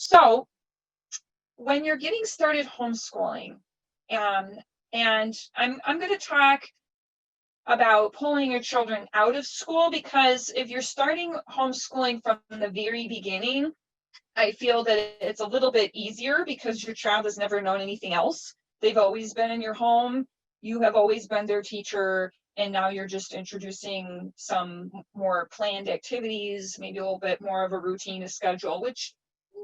So when you're getting started homeschooling, and I'm going to talk about pulling your children out of school, because if you're starting homeschooling from the very beginning, I feel that it's a little bit easier because your child has never known anything else. They've always been in your home. You have always been their teacher. And now you're just introducing some more planned activities, maybe a little bit more of a routine, a schedule, which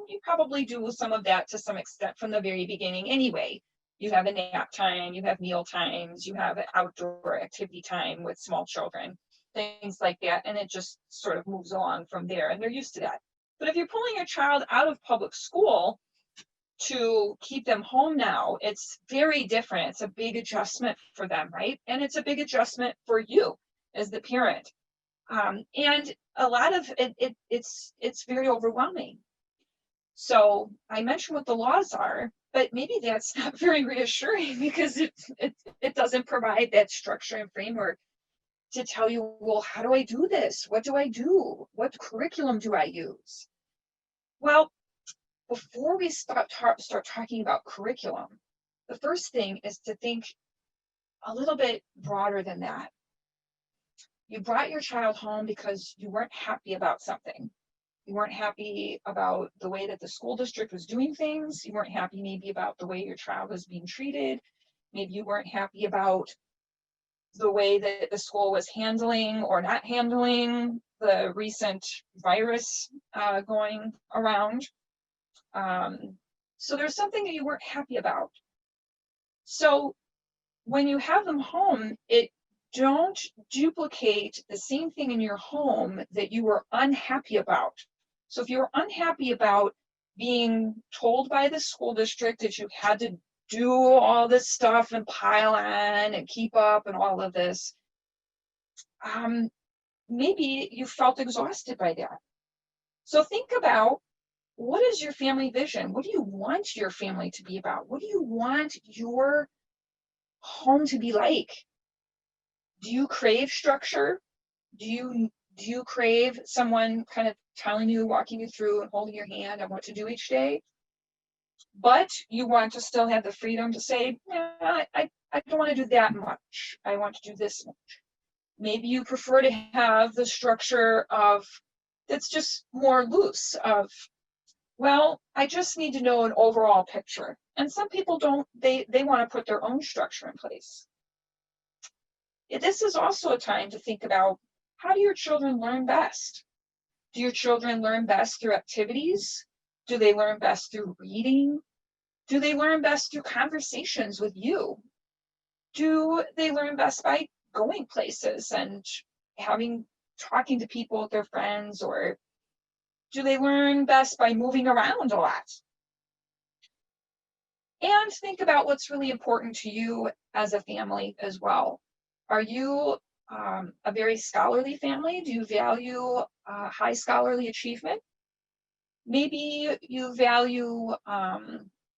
you probably do some of that to some extent from the very beginning anyway. You have a nap time, you have meal times, you have an outdoor activity time with small children, things like that. And it just sort of moves along from there. And they're used to that. But if you're pulling your child out of public school to keep them home now, it's very different. It's a big adjustment for them, right? And it's a big adjustment for you as the parent. And a lot of it's very overwhelming. So I mentioned what the laws are, but maybe that's not very reassuring, because it doesn't provide that structure and framework to tell you, well, how do I do this? What do I do? What curriculum do I use? Well, before we start talking about curriculum, the first thing is to think a little bit broader than that. You brought your child home because you weren't happy about something. You weren't happy about the way that the school district was doing things. You weren't happy maybe about the way your child was being treated. Maybe you weren't happy about the way that the school was handling or not handling the recent virus going around. So there's something that you weren't happy about. So when you have them home, don't duplicate the same thing in your home that you were unhappy about. So if you were unhappy about being told by the school district that you had to do all this stuff and pile on and keep up and all of this, maybe you felt exhausted by that. So think about, what is your family vision? What do you want your family to be about? What do you want your home to be like? Do you crave structure? Do you crave someone kind of telling you, walking you through and holding your hand on what to do each day? But you want to still have the freedom to say, yeah, I don't want to do that much. I want to do this much. Maybe you prefer to have the structure of that's just more loose of, well, I just need to know an overall picture. And some people don't, they want to put their own structure in place. This is also a time to think about, how do your children learn best? Do your children learn best through activities? Do they learn best through reading? Do they learn best through conversations with you? Do they learn best by going places and talking to people with their friends? Or do they learn best by moving around a lot? And think about what's really important to you as a family as well. Are you a very scholarly family? Do you value high scholarly achievement? Maybe you value,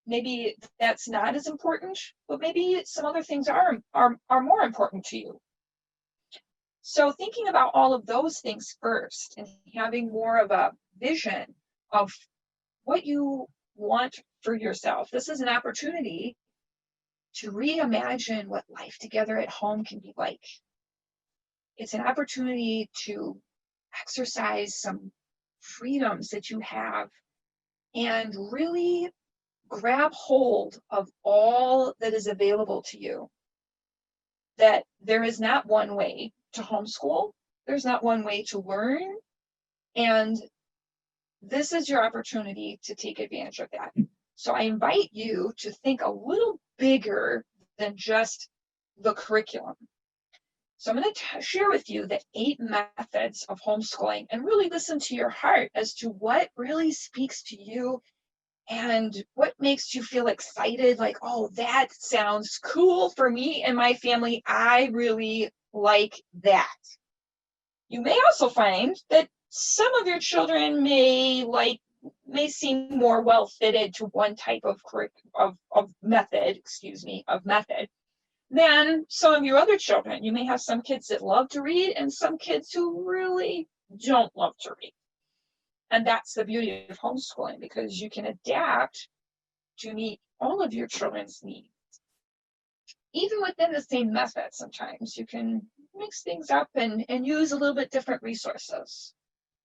maybe that's not as important, but maybe some other things are more important to you. So thinking about all of those things first and having more of a vision of what you want for yourself. This is an opportunity to reimagine what life together at home can be like. It's an opportunity to exercise some freedoms that you have and really grab hold of all that is available to you. That there is not one way to homeschool. There's not one way to learn. And this is your opportunity to take advantage of that. So I invite you to think a little bigger than just the curriculum. So I'm going to share with you the 8 methods of homeschooling, and really listen to your heart as to what really speaks to you and what makes you feel excited, like, oh, that sounds cool for me and my family. I really like that. You may also find that some of your children may seem more well fitted to one type of method than some of your other children. You may have some kids that love to read and some kids who really don't love to read. And that's the beauty of homeschooling, because you can adapt to meet all of your children's needs. Even within the same method, sometimes you can mix things up and use a little bit different resources.